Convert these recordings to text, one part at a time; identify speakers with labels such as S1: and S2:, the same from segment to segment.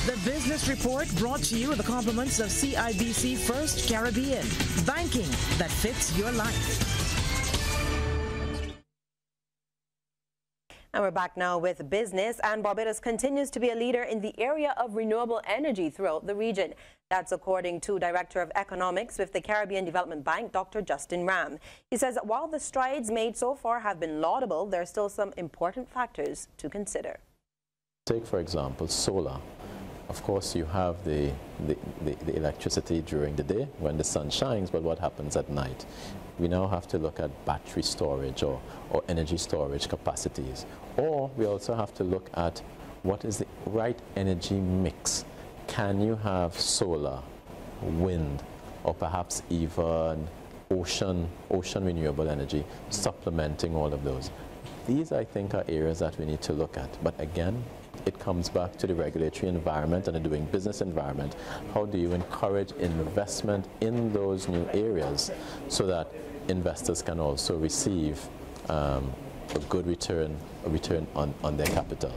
S1: The Business Report brought to you with the compliments of CIBC First Caribbean. Banking that fits your life.
S2: And we're back now with business, and Barbados continues to be a leader in the area of renewable energy throughout the region. That's according to Director of Economics with the Caribbean Development Bank, Dr. Justin Ram. He says that while the strides made so far have been laudable, there are still some important factors to consider.
S3: Take, for example, solar. Of course, you have the electricity during the day when the sun shines, but what happens at night? We now have to look at battery storage or energy storage capacities. Or we also have to look at what is the right energy mix. Can you have solar, wind, or perhaps even ocean renewable energy supplementing all of those? These, I think, are areas that we need to look at. But again, it comes back to the regulatory environment and the doing business environment. How do you encourage investment in those new areas so that investors can also receive a good return on their capital?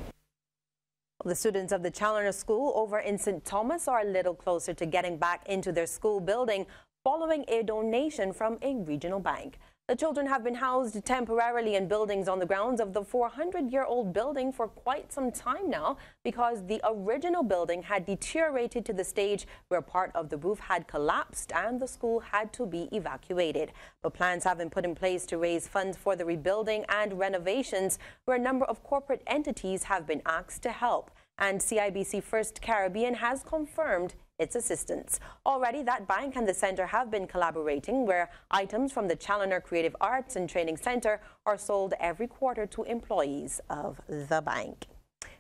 S2: The students of the Challoner School over in St. Thomas are a little closer to getting back into their school building following a donation from a regional bank. The children have been housed temporarily in buildings on the grounds of the 400-year-old building for quite some time now because the original building had deteriorated to the stage where part of the roof had collapsed and the school had to be evacuated. But plans have been put in place to raise funds for the rebuilding and renovations, where a number of corporate entities have been asked to help. And CIBC First Caribbean has confirmed its assistance. Already, that bank and the center have been collaborating, where items from the Challoner Creative Arts and Training Center are sold every quarter to employees of the bank.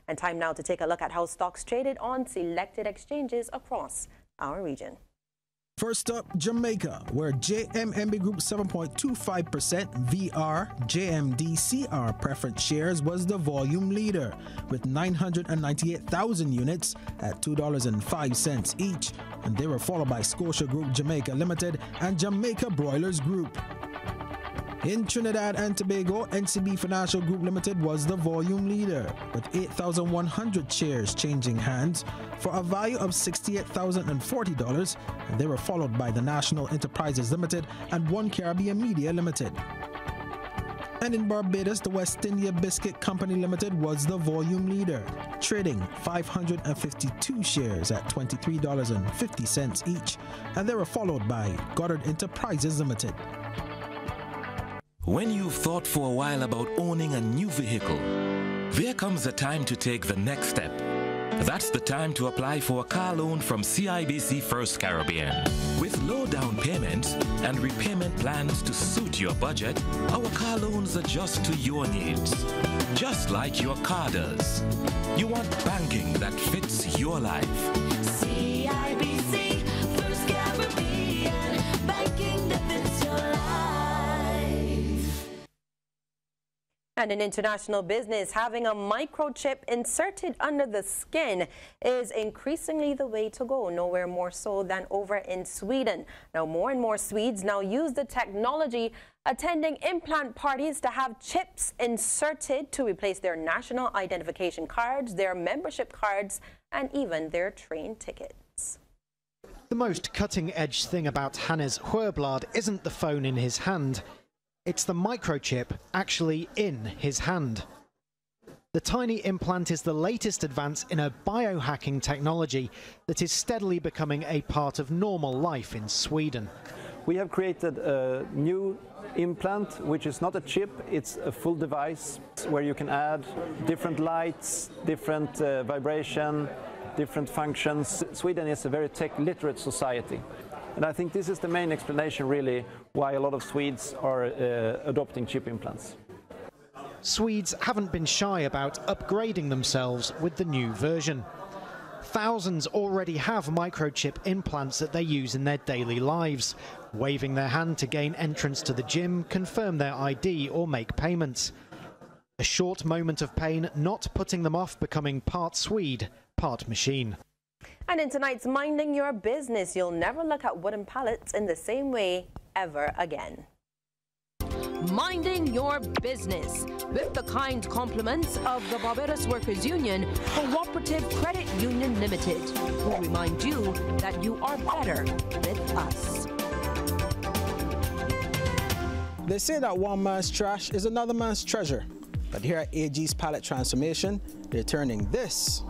S2: And time now to take a look at how stocks traded on selected exchanges across our region.
S4: First up, Jamaica, where JMMB Group 7.25%, VR JMDCR preference shares was the volume leader, with 998,000 units at $2.05 each, and they were followed by Scotia Group Jamaica Limited and Jamaica Broilers Group. In Trinidad and Tobago, NCB Financial Group Limited was the volume leader, with 8,100 shares changing hands for a value of $68,040, and they were followed by the National Enterprises Limited and One Caribbean Media Limited. And in Barbados, the West India Biscuit Company Limited was the volume leader, trading 552 shares at $23.50 each, and they were followed by Goddard Enterprises Limited.
S5: When you've thought for a while about owning a new vehicle, there comes a time to take the next step. That's the time to apply for a car loan from CIBC First Caribbean. With low down payments and repayment plans to suit your budget, our car loans adjust to your needs, just like your car does. You want banking that fits your life.
S6: CIBC First Caribbean, banking that fits your life.
S2: And in international business, having a microchip inserted under the skin is increasingly the way to go, nowhere more so than over in Sweden. Now, more and more Swedes now use the technology, attending implant parties to have chips inserted to replace their national identification cards, their membership cards, and even their train tickets.
S7: The most cutting-edge thing about Hannes Sjöblad isn't the phone in his hand. It's the microchip actually in his hand. The tiny implant is the latest advance in a biohacking technology that is steadily becoming a part of normal life in Sweden.
S8: We have created a new implant, which is not a chip, it's a full device where you can add different lights, different vibration, different functions. Sweden is a very tech-literate society. And I think this is the main explanation, really, why a lot of Swedes are adopting chip implants.
S7: Swedes haven't been shy about upgrading themselves with the new version. Thousands already have microchip implants that they use in their daily lives, waving their hand to gain entrance to the gym, confirm their ID or make payments. A short moment of pain not putting them off becoming part Swede, part machine.
S2: And in tonight's Minding Your Business, you'll never look at wooden pallets in the same way ever again.
S1: Minding Your Business with the kind compliments of the Barbados Workers Union Cooperative Credit
S9: Union Limited, who remind you that you are better with us.
S4: They say that one man's trash is another man's treasure. But here at AG's Pallet Transformation, they're turning this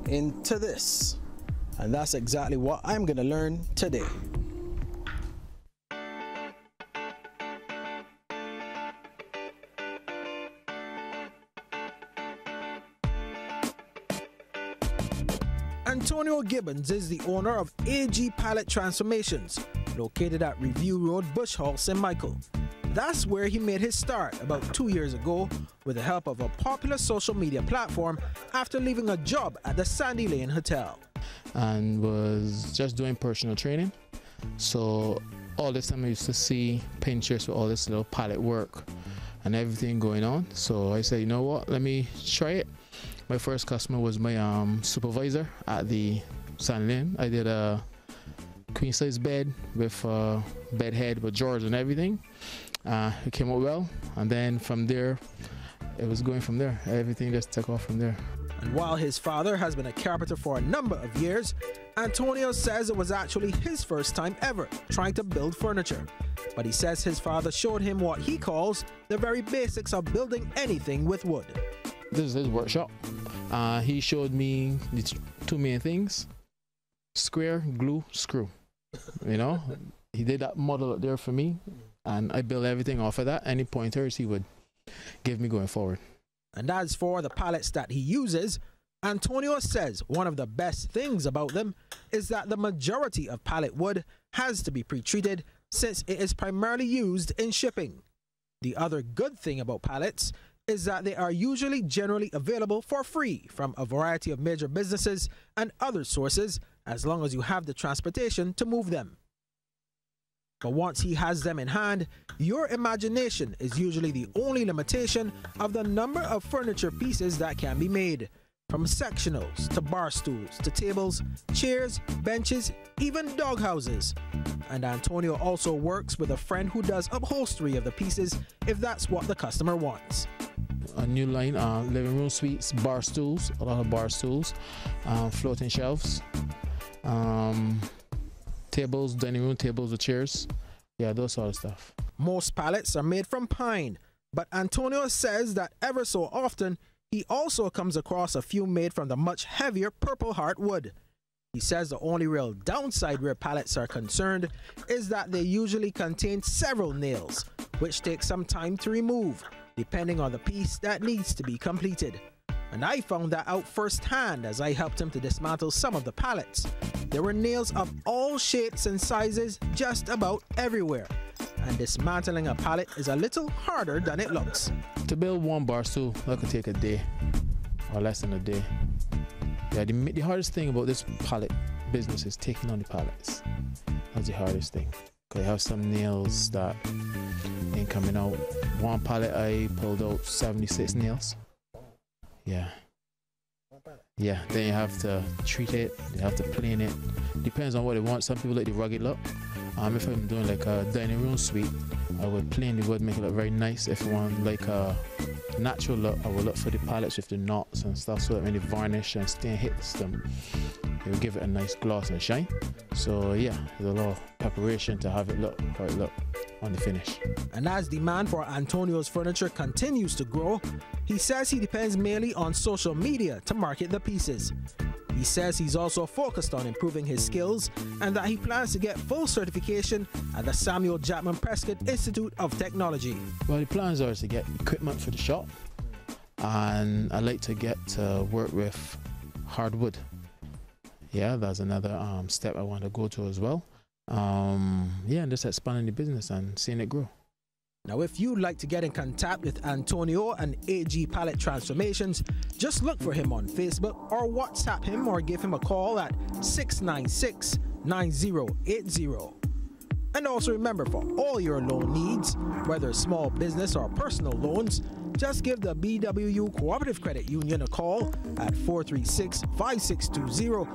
S4: into this. And that's exactly what I'm going to learn today. Antonio Gibbons is the owner of AG Pallet Transformations, located at Review Road, Bush Hall, St. Michael. That's where he made his start about 2 years ago with the help of a popular social media platform after leaving a job at the Sandy Lane Hotel.
S10: And was just doing personal training. So all this time I used to see Pinterest with all this little pallet work and everything going on. So I said, you know what, let me try it. My first customer was my supervisor at the Sandy Lane. I did a queen size bed with bed head with drawers and everything. It came out well, and then from there it was going from there. Everything just took off from there.
S4: And while his father has been a carpenter for a number of years, Antonio says it was actually his first time ever trying to build furniture. But he says his father showed him what he calls the very basics of building anything with wood.
S10: This is his workshop. He showed me the two main things: square, glue, screw. You know, he did that model up there for me, and I built everything off of that. Any pointers he would give me going forward.
S4: And as for the pallets that he uses, Antonio says one of the best things about them is that the majority of pallet wood has to be pre-treated since it is primarily used in shipping. The other good thing about pallets is that they are usually generally available for free from a variety of major businesses and other sources, as long as you have the transportation to move them. But once he has them in hand, your imagination is usually the only limitation of the number of furniture pieces that can be made, from sectionals to bar stools to tables, chairs, benches, even doghouses. And Antonio also works with a friend who does upholstery of the pieces if that's what the customer wants.
S10: A new line, living room suites, bar stools, a lot of bar stools, floating shelves, tables, dining room tables with chairs. Yeah, those sort of stuff. Most
S4: pallets are made from pine, but Antonio says that ever so often he also comes across a few made from the much heavier purple heart wood. He says the only real downside where pallets are concerned is that they usually contain several nails, which take some time to remove, depending on the piece that needs to be completed. And I found that out firsthand as I helped him to dismantle some of the pallets. There were nails of all shapes and sizes just about everywhere. And dismantling a pallet is a little harder than it looks.
S10: To build one bar stool, that could take a day or less than a day. Yeah, the hardest thing about this pallet business is taking on the pallets. That's the hardest thing. Because I have some nails that ain't coming out. One pallet I pulled out 76 nails. Yeah. Yeah, then you have to treat it, you have to plane it. Depends on what they want. Some people like the rugged look. If I'm doing like a dining room suite, I would plane the wood, make it look very nice. If I want like a natural look, I will look for the pallets with the knots and stuff so that when the varnish and stain hits them, it will give it a nice gloss and shine. So yeah, there's a lot of preparation to have it look how it look on the finish.
S4: And as demand for Antonio's furniture continues to grow, he says he depends mainly on social media to market the pieces. He says he's also focused on improving his skills and that he plans to get full certification at the Samuel Jackman Prescott Institute of Technology.
S10: Well, the plans are to get equipment for the shop, and I'd like to get to work with hardwood. Yeah, that's another step I want to go to as well. Yeah, and just expanding the business and seeing it grow.
S4: Now, if you'd like to get in contact with Antonio and AG Pallet Transformations, just look for him on Facebook or WhatsApp him or give him a call at 696-9080. And also remember, for all your loan needs, whether small business or personal loans, just give the BWU Cooperative Credit Union a call at 436-5620